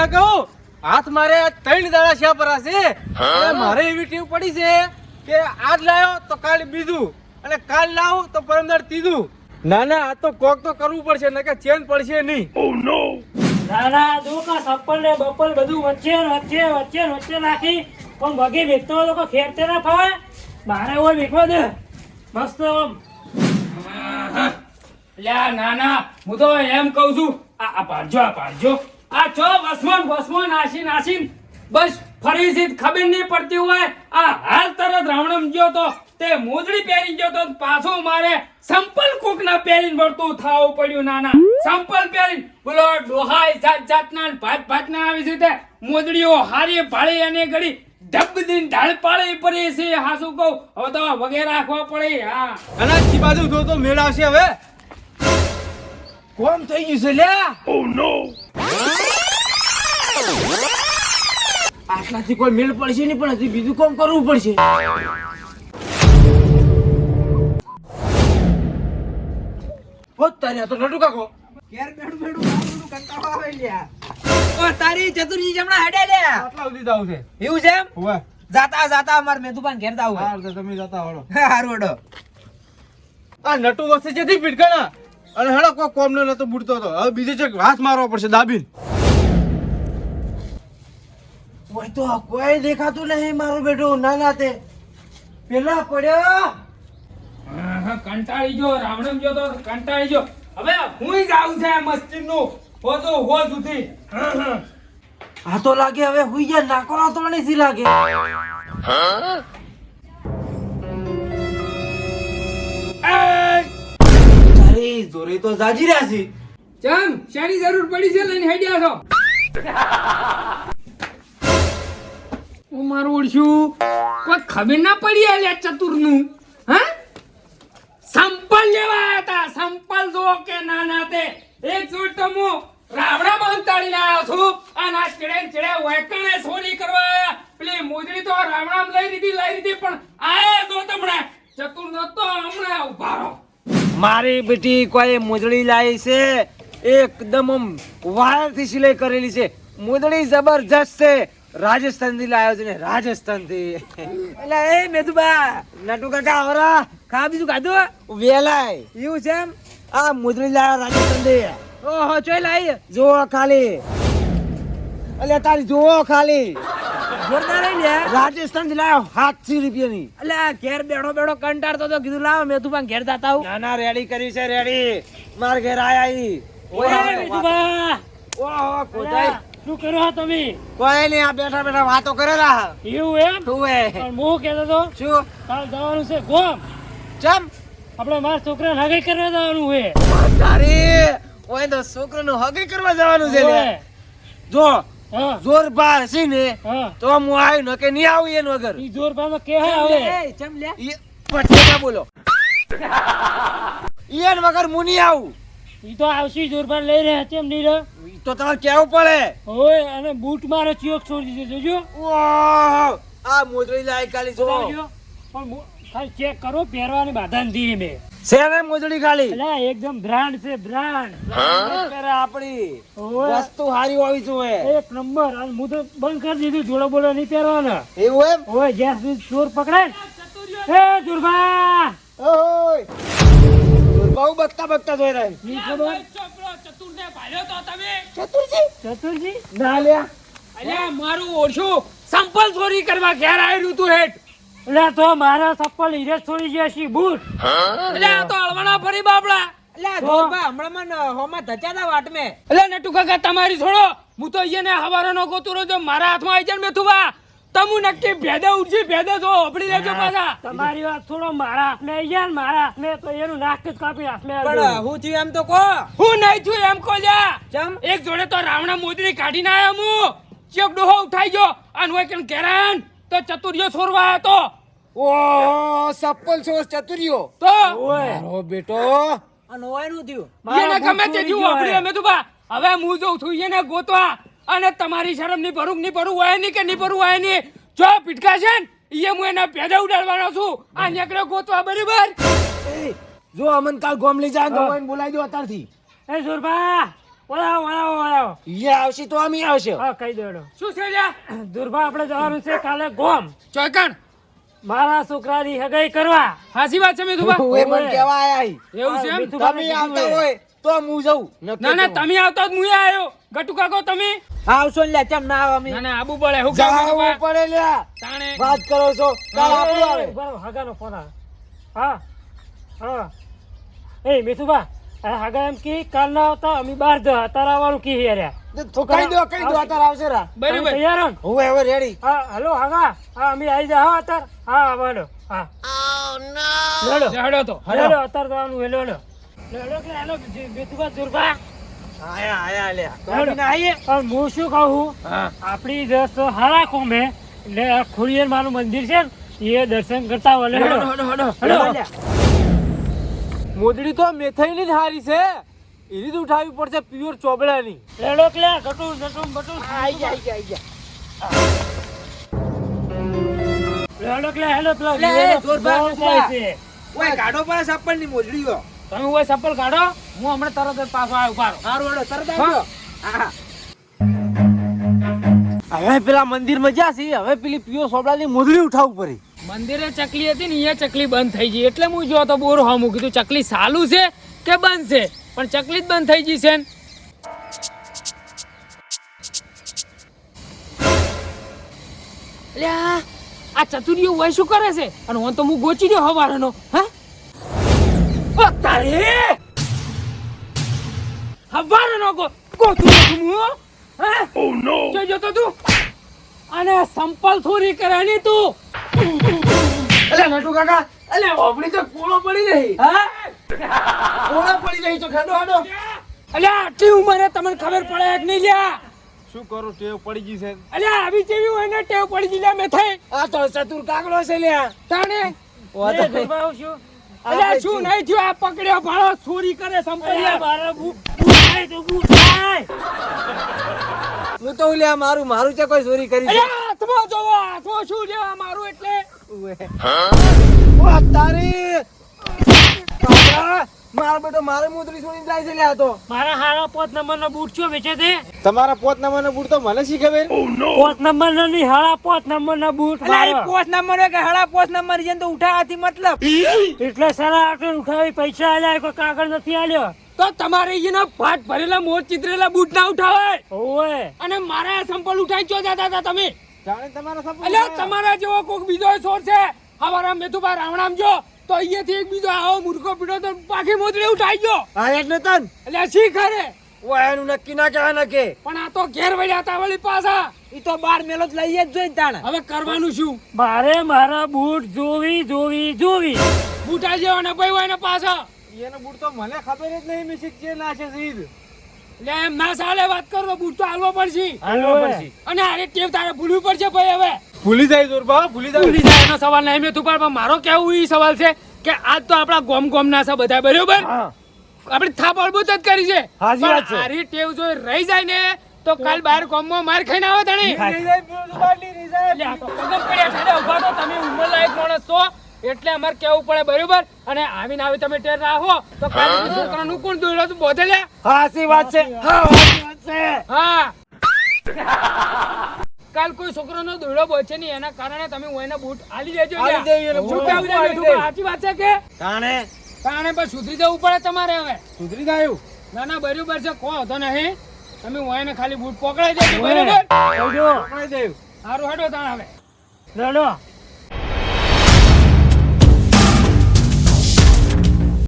ના કહું હાથ મારે 3 દાડા શ્યા પર છે મારે એવી ટીવ પડી છે કે આજ લાવ્યો તો કાલ બીજું અને કાલ લાવું તો પરમદાર ત્રીજું ના ના આ તો કોક તો કરવું પડશે નકે ચેન પડશે નહીં Oh no નાના દુકા સપ્પલ ને બપ્પલ બધું વચ્ચે નાખી પણ બગી વેચતો હોય તો ખેરતે ના ફાવે મારે ઓય વેચવા દે મસ્ત લ્યા નાના હું તો એમ કહું છું આ પાડજો આ છો વસમો નાસી બસ ફરીથી ખબર નહીં પડતી હોય આ હાલ તરત રાવણમ ગયો તો તે મોજડી પહેરી ગયો તો પાછો મારે સંપલ કોક ના પહેરીને વળતું થાવું પડ્યું નાના સંપલ પહેરીને બોલો ડોહાઈ જાતના ભાત ના આવી છે તે મોજડીઓ હારી ભાળી અને ગળી ઢબ દીન ઢાળ પાડે પડી છે હાસુ કહું હવે તો વગેરે રાખવા પડે હા અને કી બાજુ જો તો મેળ આવશે હવે કોમ થઈ ગયું છે લ્યા Oh no આટલાથી કોઈ મેળ પડશે નહીં પણ હજી બીજું કામ કરવું પડશે ઓ તારે આ તો નટુ કાકો ઘેર બેઠું કંટાળો આવે લ્યા ઓ તારી ચતુરજી જમણા હેડે લ્યા આટલા સુધી જાવ છે એવું છે એમ હોવે જાતા અમાર મેદુપાન ઘેર જાવ હા તો તમે જતા હોળો હારું હેડો આ નટુ વસ્તુ જેથી પીટકાણા અને હેડો કોઈ કોમ નો નતો બુડતો હતો હવે બીજે ચેક હાથ મારવો પડશે દાબીન ઓય તો કોઈ દેખાતું નહીં મારો બેટો નાના તે પેલા પડ્યો કંટાળી ગયો રાવણમ ગયો તો કંટાળી ગયો હવે હું જાઉં છે મસ્જિદ નું હોતો હો સુધી આ તો લાગે હવે હુઈ ગયા નાકોરો તો નહીં લાગે અરે જોરે તો જાજી રહ્યા છે ચમ શાની જરૂર પડી છે લઈને હેડ્યા છો હું મારું ઓળશું કોઈ ખબર ના પડી આલ્યા ચતુર નું હા સંપલ લેવા હતા સંપલ જો કે નાના તે એક જોડ તો હું રાવણા બંતાડી લાવ્યો છું અને આ ચડે વૈકણે સોરી કરવા આયા પેલી મોજડી તો રાવણામ લઈ લીધી પણ આયા જો તમને ચતુર નતો હમણાં ઉભા રહો મારી બેટી કોઈ મોજડી લાવી છે એકદમ વાયર થી સિલાઈ કરેલી છે મોજડી જબરજસ્ત છે રાજસ્થાન થી લાવ્યો છે ને રાજસ્થાન થી એટલે એ મેદુબા નટુ કાકા આવરા ખા બીજું ખાધું વેલાય એવું છે એમ આ મોજડી લાવ્યો રાજસ્થાન થી ઓહો ચોય લાઈ જો ખાલી અલ્યા તારી જો ખાલી જોરદાર લઈ લ્યા રાજસ્થાન થી લાવ્યો 700 રૂપિયાની એટલે આ ઘેર બેઠો કંટાળતો તો કીધું લાવ મેદુપાન ઘેર જાતા હું ના ના રેડી કરી છે રેડી માર ઘેર આયા ઈ ઓય મેદુબા ઓહો કોદાઈ શું કરો છો તમે કોઈ નહીં આ બેઠા બેઠા વાતો કરેલા એવું એમ તુએ પણ હું કહેતો તો શું કાલ જવાનું છે ગોમ ચમ આપણે મારા છોકરાને હગાઈ કરવા જવાનું છે તારી ઓય તો છોકરાનું હગી કરવા જવાનું છે લે ઓય. જો હા જોર બાર છે ને હા તો હું આવ્યો ન કે નહીં આવું એનું વગર ઈ જોર પામાં કે આવે એ ચમ લ્યા ઈ પટકા બોલો ઈયન વગર હું નહીં આવું ઈ તો આવશી જોરબાર લઈ રહ્યા છે એમ નહીં રહે ઈ તો તમારે કેવું પડે ઓય અને બૂટ મારો ચિયોક છોડી દીધો જોજો ઓહ આ મોજડી લાઈ કાલી જો જોજો. પણ ખાલી ચેક કરો પહેરવાની બાધા નથી મેં શેને મોજડી ખાલી અલા એકદમ બ્રાન્ડ છે બ્રાન્ડ અત્યારે આપણી ઓય વસ્તુ હારી હોવી જોઈએ એક નંબર અને હું તો બંધ કરી દીધું જોડો બોલો નહીં પહેરવાના એવું એમ ઓય જ્યાં સુધી ચોર પકડાય એ જોરબા ઓય બહુ બકતા જોઈ રહ્યા ની ખબર ચતુરને ભાલ્યો તો તમે ચતુરજી ના લ્યા અલ્યા મારું ઓળશું સંપલ ચોરી કરવા ઘેર આવ્યું તું હેઠ એટલે તો મારા ચપ્પલ હીરે છોડી ગયા છે બૂટ એટલે આ તો હળવાના ફરી બાપડા એટલે જોરબા હમણાં હોમાં ધચાતા વાટ મે એટલે નટુ કાકા તમારી છોડો હું તો અહીંયા હવારનો ગોતુરો જો મારા હાથમાં આવી જાય મેથુબા તમુ નક્કી ભેદે ઉઠી ભેદે જો આપડી લેજો પાછા તમારી વાત થોડો મારા હાથને આવી ગયા ને મારા હાથને તો એનું નાક જ કાપી હાથને પણ હું થયું એમ તો કહો હું નહીં છું એમ કહો લ્યા ચમ એક જોડે તો રાવણા મોજડી કાઢીને આવ્યો હું ચેક ડોહો ઉઠાઈ ગયો અને હોય કે ઘેરાન તો ચતુર્યો છોરવા હતો ઓહ સપ્પલ છો ચતુરીઓ તો મારો બેટો અને ઓય નું થયું એને ગમે તે જીવ આપડી અમે તો બા હવે હું જોઉં છું એને ગોતવા અને તમારી શરમ ની ભરું હોય નહીં કે નહીં ભરું હોય નહીં જો પીટકા છે ને એ હું એના પેદા ઉડાડવાનો છું આ નેકડે ગોતવા બરાબર જો અમન કાલ ગોમ લઈ જાય તો બોલાવી દો અત્યારથી એ જોરબા વળાવો. ઈ આવશે તો અમે આવશે. હા કહી દેડો. શું છે લ્યા દુર્ભા આપણે જવાનું છે કાલે ગોમ. ચોયકણ મારા છોકરાની હગાઈ કરવા. હાસી વાત છે મેથુભા ઓય મને કેવા આયા ઈ. એવું છે એમ તમે આવતા હોય તો હું જઉં. ના ના તમે આવતા જ મુએ આવ્યો ગટુ કાકો તમે આવશો ને લ્યા, કેમ ના આવો અમે? ના ના આબુ પડે હું કામ જાવું મેથુભા? પડે લ્યા. તાણે વાત કરો છો કાલ આપણું આવે. હગાનો ફોન આવે. હા એ મેથુભા હગા એમ કે કાલ ના આવતા અમે બહાર જવા તારા આવવાનું કી યાર. તો કહી દો અત્યારે આવશે રા. બરાબર તૈયાર હો ને? હું હવે રેડી. હા હલો હગા હા અમે આવી જા હા અત્યારે. હા આવડો. હા લેડો હેડો તો લેડો અત્યારે જવાનું હેલો લેડો કે હેલો મેથુભા દુર્ભા. આયા લ્યા. તો હેડો. અમે ના આવીએ. પણ હું શું કહું હા આપણી જસ હારા કોમે એટલે આ ખોડિયાર માનું મંદિર છે ને એ દર્શન કરતા હોય હેડો હેડો. મોજડી તો મેથઈની જ હારી છે એની તો ઉઠાવવી પડશે પ્યોર ચોબડાની. લેડો કે ગટુ નટુ બટુ આઈ ગયા. લેડો કે હેલો પેલો લે, વિવેક જોરદાર બહુ જાય છે. ઓય કાઢો પર સપ્પલ ની મોજડીઓ. તમે હોય ચપ્પલ કાઢો હું હમણાં તરત જ પાછો આવ્યો ઉભા રહો. હારું હેડો તરત આવજો. હા. હવે પેલા મંદિરમાં જ્યાં છે હવે પેલી પ્યોર ચોબડાની મોજડી ઉઠાવવું પડે. મંદિરે ચકલી હતી ને અહીંયા ચકલી બંધ થઈ ગઈ એટલે હું જો તો બોર હા મૂકી તું ચકલી ચાલુ છે કે બંધ છે પણ ચકલી જ બંધ થઈ ગઈ છે ને. અલ્યા આ ચતુરીઓ હોય શું કરે છે અને હું તો હું ગોચી દો હવારનો હા તારે હવારનો ગોતું હું હા ઓ નો જોજો તો તું અને સંપલ થોરી કરાની તું અલે નટુ કાકા, અલે ઓપડી તો પોળો પડી રહી. હા ઓળા પડી રહી તો ખેડો હાડો. અલ્યા આટલી ઉંમરે તમને ખબર પડે કે નહીં લ્યા શું કરું ટેવ પડી ગઈ છે. અલ્યા આવી જેવી હોય ને ટેવ પડી ગઈ લ્યા મેં થઈ આ તો ચતુર કાકડો છે લ્યા. તાણે લે, દુર્ભા આવું છું. અલ્યા શું નહીં થયું આ પકડ્યો ભાળો ચોરી કરે અલ્યા, સંપલિયા મારા બૂટ થાય તો બૂટ થાય. હું તો લ્યા મારું છે કોઈ ચોરી કરી છે. અલ્યા હાથમાં જોવો હાથમાં શું લેવા મારું એટલે ઓ તારી કાકા, મારો બેટો મારે મુદરી છોડીને જાય છે લ્યા તો. મારા હારા 5 નંબરનો બૂટ શું વેચે છે? તમારા પોત નામાનો બૂટ તો મને શી ખબર. 5 નંબરનો નહીં, હારા 5 નંબરના બૂટ મારા. પોસ્ટ નંબર કે હળા પોસ્ટ નંબર જેન તો ઉઠાવાથી મતલબ. એટલે સારા આટલે ઉઠાવી પૈસા આલ્યા કોઈ કાગળ નથી આલ્યો. તો તમારે અહીંયાના ભાટ ભરેલા મોર ચિતરેલા બૂટ ના ઉઠાવાય ઓય અને મારા સંપલ ઉઠાઈ ચો જતા હતા તમે જાણે તમારા સપોર્ટ. અલ્યા તમારા જેવો કોક બીજો સોર છે હવારા મેથુભા રાવણામ જો તો અહીંયાથી એક બીજો આવો મૂર્ખો પીડો તો પાછી મોતરી ઉઠાઈ ગયો હા એટલે તન અલ્યા શી ખરે ઓ એનું નક્કી ના કહેવાય ને કે પણ આ તો ઘેર વળ્યા હતા વળી પાછા ઈ તો બાર મેલો જ લઈએ જ જોઈ તાણ. હવે કરવાનું શું મારે મારા બૂટ જોવી બૂટા જેવો ને ભાઈ હોય ને પાછા એનો બૂટ તો મને ખબર જ નહીં મિસિક જે નાશે સીધ. એટલે એમ ના ચાલે વાત કરો બૂટ તો હાલવો પડશે હાલવો પડશે. અને આરે ટેવ તારે ભૂલવી પડશે ભાઈ હવે ભૂલી જાય દોરબા ભૂલી ભૂલી જાય એનો સવાલ નહીં મેં તું પણ મારો કેવું ઈ સવાલ છે કે આજ તો આપણા ગોમ ના છે બધા બરોબર આપણે થાપ અળબૂત જ કરી છે હાચી વાત છે. પણ આરી ટેવ જો રહી જાય ને તો કાલ બહાર ગોમમાં માર ખાઈને આવે તણી એટલે આ તો પગમ પડ્યા ઠેડા ઉભા તો તમે ઉંમર લાયક માણસ છો એટલે અમારે કેવું પડે બરોબર અને આવીને આવી તમે ટેર રાખો તો કાલ છોકરાનું કોણ દોડ્યો તું બોધે લે હાચી વાત છે. હા હાચી વાત છે. હા કાલ કોઈ છોકરાનો દોડો બચે નહીં એના કારણે તમે ઓયના બૂટ આલી દેજો આલી દેજો એને શું બૂટ કેવું છે આલી મેઠું? દેજો. સાચી વાત છે કે તાણે કારણે બસ સુધરી જવું પડે તમારે હવે સુધરી જાય. ના ના બરોબર છે કો હતો નહીં તમે ઓયને ખાલી બૂટ પકડાઈ દેજો બરોબર પકડાઈ દેવ. સારું હેડો તાણ હવે લડો